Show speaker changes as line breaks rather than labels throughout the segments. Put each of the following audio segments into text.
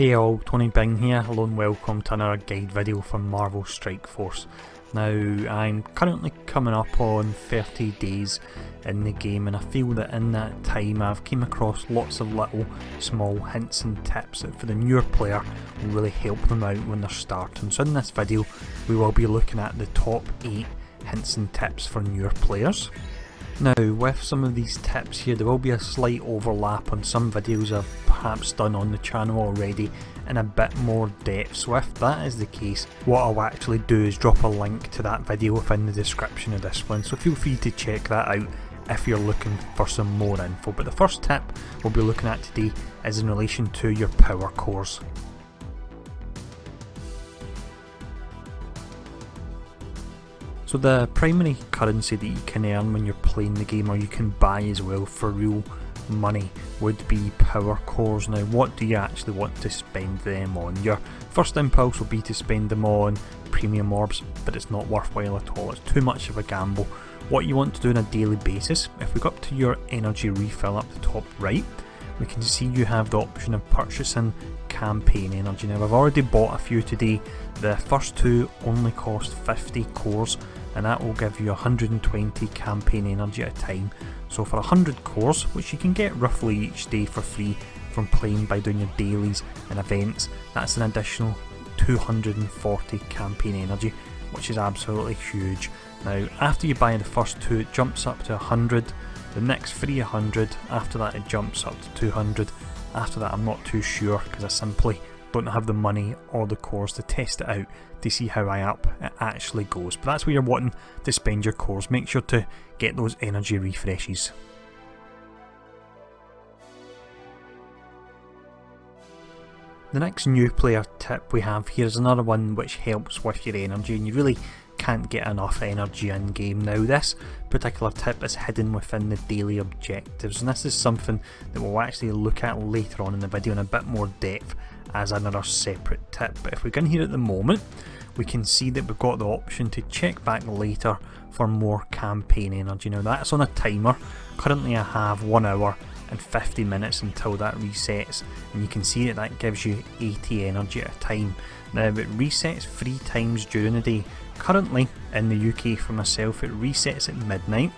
Hey all, Tony Bing here. Hello and welcome to another guide video for Marvel Strike Force. Now, I'm currently coming up on 30 days in the game, and I feel that in that time I've came across lots of little small hints and tips that for the newer player will really help them out when they're starting. So in this video we will be looking at the top 8 hints and tips for newer players. Now, with some of these tips here, there will be a slight overlap on some videos I've perhaps done on the channel already in a bit more depth, so if that is the case, what I'll actually do is drop a link to that video within the description of this one, so feel free to check that out if you're looking for some more info. But the first tip we'll be looking at today is in relation to your power cores. So the primary currency that you can earn when you're playing the game, or you can buy as well for real money, would be power cores. Now, what do you actually want to spend them on? Your first impulse will be to spend them on premium orbs, but it's not worthwhile at all. It's too much of a gamble. What you want to do on a daily basis, if we go up to your energy refill up the top right, we can see you have the option of purchasing campaign energy. Now, I've already bought a few today. The first two only cost 50 cores, and that will give you 120 campaign energy at a time. So for 100 cores, which you can get roughly each day for free from playing by doing your dailies and events, that's an additional 240 campaign energy, which is absolutely huge. Now, after you buy the first two, it jumps up to 100, the next free 100, after that it jumps up to 200, after that I'm not too sure because I simply don't have the money or the cores to test it out to see how high up it actually goes. But that's where you're wanting to spend your cores. Make sure to get those energy refreshes. The next new player tip we have here is another one which helps with your energy, and you really can't get enough energy in game. Now, this particular tip is hidden within the daily objectives, and this is something that we'll actually look at later on in the video in a bit more depth as another separate tip. But if we go in here at the moment, we can see that we've got the option to check back later for more campaign energy. Now, that's on a timer. Currently I have 1 hour and 50 minutes until that resets, and you can see that that gives you 80 energy at a time. Now, it resets 3 times during the day. Currently in the UK for myself, it resets at midnight,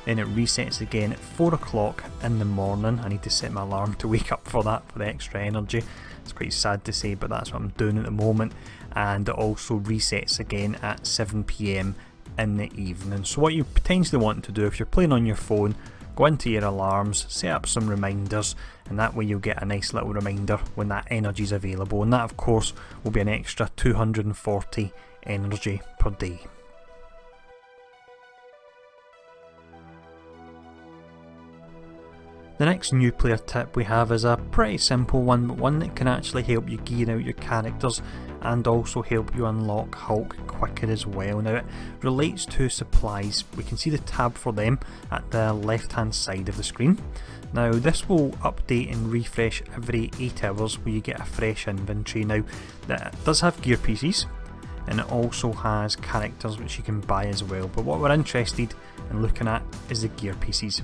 then it resets again at 4 o'clock in the morning. I need to set my alarm to wake up for that, for the extra energy. It's quite sad to say, but that's what I'm doing at the moment. And it also resets again at 7 PM in the evening. So what you potentially want to do if you're playing on your phone, go into your alarms, set up some reminders, and that way you'll get a nice little reminder when that energy is available, and that of course will be an extra 240 energy per day. The next new player tip we have is a pretty simple one, but one that can actually help you gear out your characters and also help you unlock Hulk quicker as well. Now, it relates to supplies. We can see the tab for them at the left hand side of the screen. Now, this will update and refresh every 8 hours where you get a fresh inventory. Now, that does have gear pieces, and it also has characters which you can buy as well, but what we're interested in looking at is the gear pieces.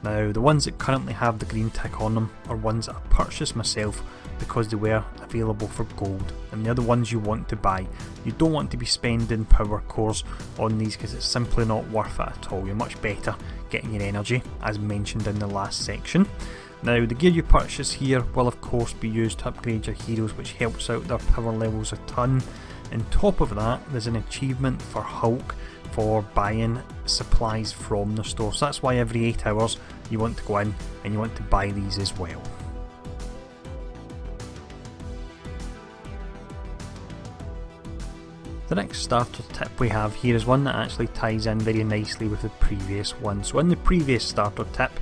Now, the ones that currently have the green tick on them are ones that I purchased myself because they were available for gold, and they're the ones you want to buy. You don't want to be spending power cores on these because it's simply not worth it at all. You're much better getting your energy, as mentioned in the last section. Now, the gear you purchase here will of course be used to upgrade your heroes, which helps out their power levels a ton. On top of that, there's an achievement for Hulk for buying supplies from the store, so that's why every 8 hours you want to go in and you want to buy these as well. The next starter tip we have here is one that actually ties in very nicely with the previous one. So in the previous starter tip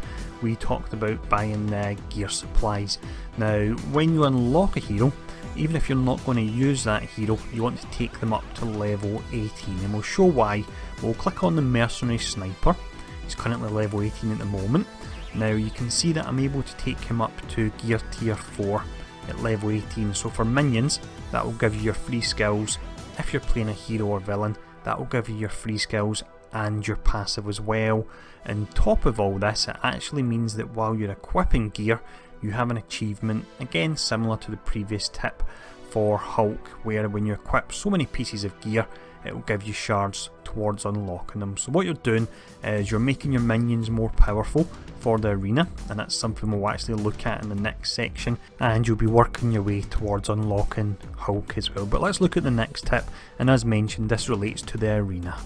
we talked about buying gear supplies. Now, when you unlock a hero, even if you're not going to use that hero, you want to take them up to level 18, and we'll show why. We'll click on the mercenary sniper. He's currently level 18 at the moment. Now, you can see that I'm able to take him up to gear tier 4 at level 18, so for minions that will give you your free skills. If you're playing a hero or villain, that will give you your free skills and your passive as well. And top of all this, it actually means that while you're equipping gear, you have an achievement, again similar to the previous tip for Hulk, where when you equip so many pieces of gear, it will give you shards towards unlocking them. So what you're doing is you're making your minions more powerful for the arena, and that's something we'll actually look at in the next section, and you'll be working your way towards unlocking Hulk as well. But let's look at the next tip, and as mentioned, this relates to the arena.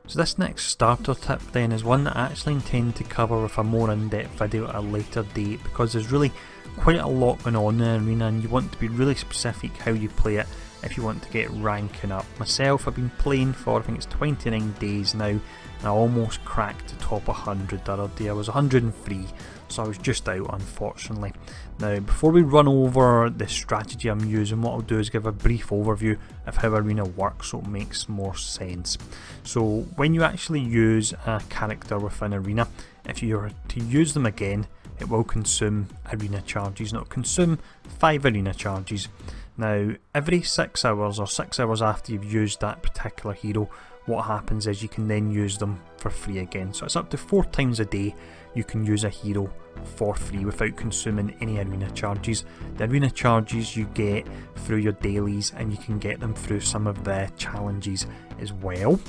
So this next starter tip then is one that I actually intend to cover with a more in-depth video at a later date, because there's really quite a lot going on in the arena and you want to be really specific how you play it if you want to get ranking up. Myself, I've been playing for I think it's 29 days now, and I almost cracked the top 100 the other day. I was 103, so I was just out unfortunately. Now before we run over the strategy I'm using, what I'll do is give a brief overview of how arena works so it makes more sense. So when you actually use a character within arena, if you are to use them again, it will consume arena charges, and it will consume 5 arena charges. Now every 6 hours or 6 hours after you've used that particular hero, what happens is you can then use them for free again. So it's up to 4 times a day you can use a hero for free without consuming any arena charges. The arena charges you get through your dailies, and you can get them through some of the challenges as well.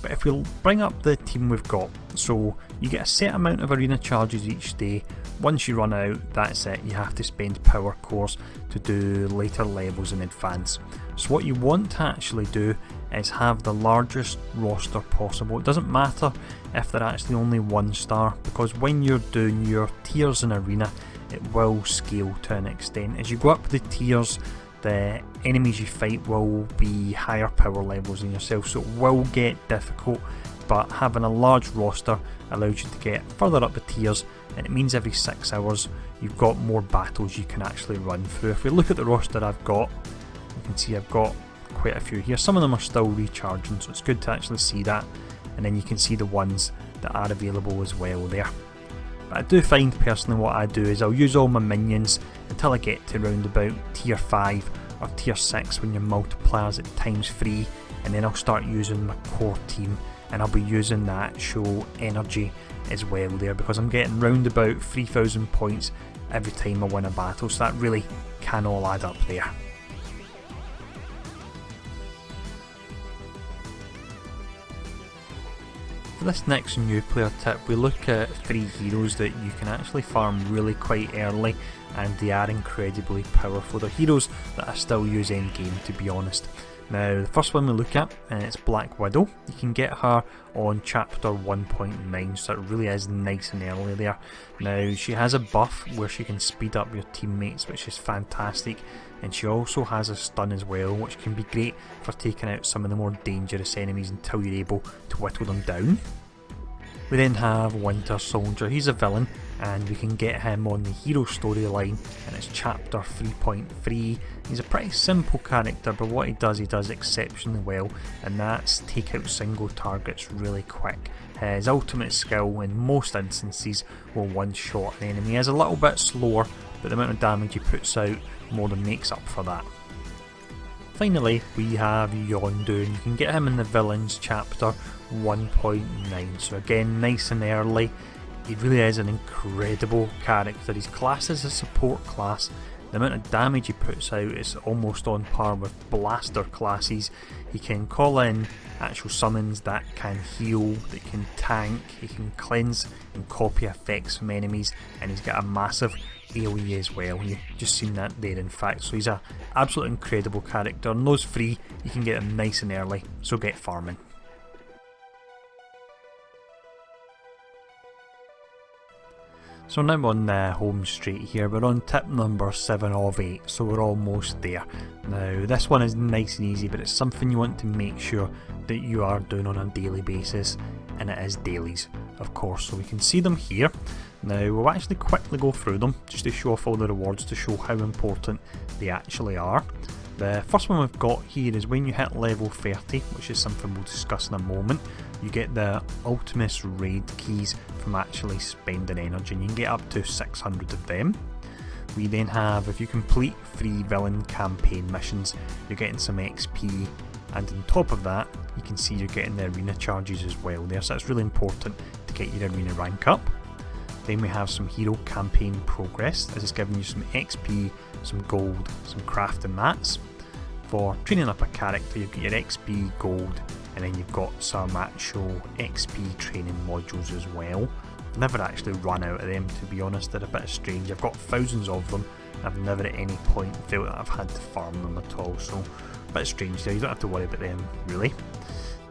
But if we'll bring up the team we've got, so you get a set amount of arena charges each day. Once you run out, that's it, you have to spend power cores to do later levels in advance. So what you want to actually do is have the largest roster possible. It doesn't matter if they're actually only 1 star, because when you're doing your tiers in arena, it will scale to an extent. As you go up the tiers, the enemies you fight will be higher power levels than yourself, so it will get difficult, but having a large roster allows you to get further up the tiers, and it means every 6 hours you've got more battles you can actually run through. If we look at the roster I've got, you can see I've got quite a few here. Some of them are still recharging, so it's good to actually see that, and then you can see the ones that are available as well there. But I do find personally what I do is I'll use all my minions until I get to around about tier 5 or tier 6 when your multipliers at ×3, and then I'll start using my core team, and I'll be using that show energy as well there, because I'm getting round about 3000 points every time I win a battle, so that really can all add up there. For this next new player tip, we look at 3 heroes that you can actually farm really quite early, and they are incredibly powerful. They're heroes that I still use endgame, to be honest. Now the first one we look at, it's Black Widow. You can get her on chapter 1.9, so it really is nice and early there. Now she has a buff where she can speed up your teammates, which is fantastic, and she also has a stun as well, which can be great for taking out some of the more dangerous enemies until you're able to whittle them down. We then have Winter Soldier. He's a villain, and we can get him on the hero storyline, and it's chapter 3.3. He's a pretty simple character, but what he does exceptionally well, and that's take out single targets really quick. His ultimate skill in most instances will one-shot an enemy. He is a little bit slower, but the amount of damage he puts out more than makes up for that. Finally, we have Yondu, and you can get him in the villains chapter 1.9, so again nice and early. He really is an incredible character. He's classed as a support class. The amount of damage he puts out is almost on par with blaster classes. He can call in actual summons that can heal, that can tank, he can cleanse and copy effects from enemies, and he's got a massive AoE as well. You've just seen that there in fact, so he's an absolutely incredible character, and those 3 you can get him nice and early, so get farming. So now on the home straight here, we're on tip number 7 of 8, so we're almost there. Now this one is nice and easy, but it's something you want to make sure that you are doing on a daily basis, and it is dailies of course, so we can see them here. Now we'll actually quickly go through them just to show off all the rewards to show how important they actually are. The first one we've got here is when you hit level 30, which is something we'll discuss in a moment, you get the Ultimus raid keys from actually spending energy, and you can get up to 600 of them. We then have, if you complete 3 villain campaign missions, you're getting some XP and on top of that you can see you're getting the arena charges as well there, so that's really important to get your arena rank up. Then we have some hero campaign progress. This is giving you some XP, some gold, some crafting mats. For training up a character you've got your XP, gold, and then you've got some actual XP training modules as well. I've never actually run out of them, to be honest. They're a bit strange. I've got thousands of them. I've never at any point felt that I've had to farm them at all, so a bit strange there. You don't have to worry about them really.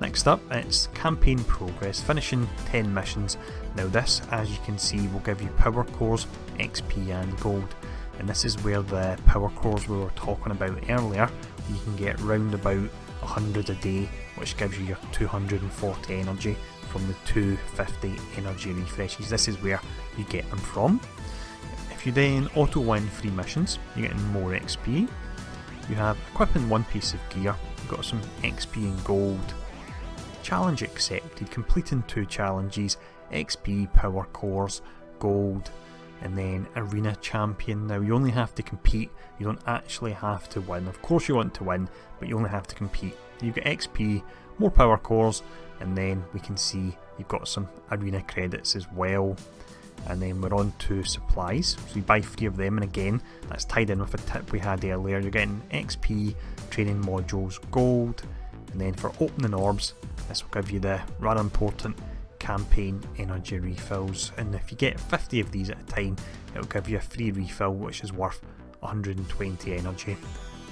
Next up, it's campaign progress, finishing 10 missions. Now this, as you can see, will give you power cores, XP and gold, and this is where the power cores we were talking about earlier, you can get round about 100 a day, which gives you your 240 energy from the 250 energy refreshes. This is where you get them from. If you then auto win 3 missions, you're getting more XP. You have equipping 1 piece of gear, you've got some XP and gold. Challenge accepted, completing 2 challenges, XP, power cores, gold, and then arena champion. Now you only have to compete, you don't actually have to win. Of course you want to win, but you only have to compete. You get XP, more power cores, and then we can see you've got some arena credits as well. And then we're on to supplies, so you buy 3 of them, and again that's tied in with a tip we had earlier. You're getting XP, training modules, gold, and then for opening orbs, this will give you the rather important campaign energy refills, and if you get 50 of these at a time it'll give you a free refill which is worth 120 energy.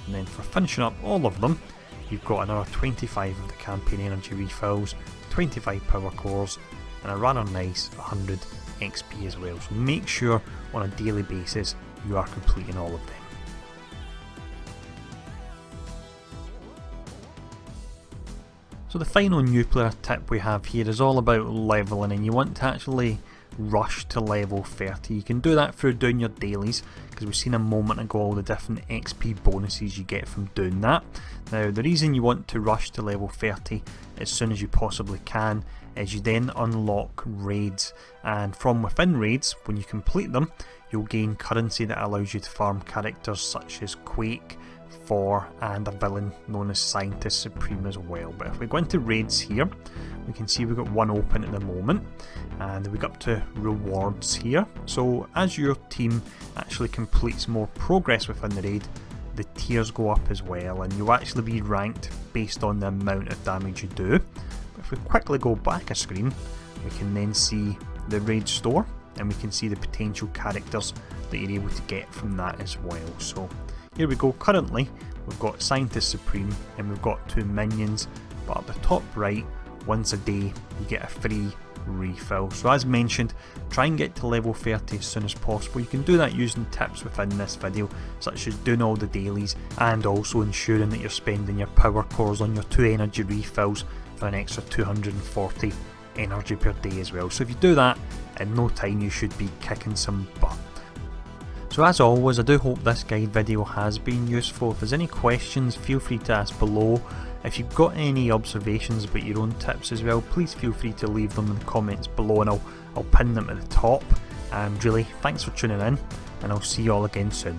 And then for finishing up all of them, you've got another 25 of the campaign energy refills, 25 power cores, and a rather nice 100 XP as well, so make sure on a daily basis you are completing all of them. So the final new player tip we have here is all about leveling, and you want to actually rush to level 30. You can do that through doing your dailies, because we've seen a moment ago all the different XP bonuses you get from doing that. Now the reason you want to rush to level 30 as soon as you possibly can is you then unlock raids, and from within raids, when you complete them, you'll gain currency that allows you to farm characters such as Quake, Thor, and a villain known as Scientist Supreme as well. But if we go into raids here, we can see we've got one open at the moment, and we go up to rewards here. So as your team actually completes more progress within the raid, the tiers go up as well, and you'll actually be ranked based on the amount of damage you do. But if we quickly go back a screen, we can then see the raid store, and we can see the potential characters that you're able to get from that as well. So here we go. Currently we've got Scientist Supreme and we've got 2 minions, but at the top right, once a day you get a free refill. So as mentioned, try and get to level 30 as soon as possible. You can do that using tips within this video, such as doing all the dailies and also ensuring that you're spending your power cores on your 2 energy refills for an extra 240 energy per day as well. So if you do that, in no time you should be kicking some butt. So as always, I do hope this guide video has been useful. If there's any questions, feel free to ask below. If you've got any observations about your own tips as well, please feel free to leave them in the comments below, and I'll pin them at the top. And really, thanks for tuning in, and I'll see you all again soon.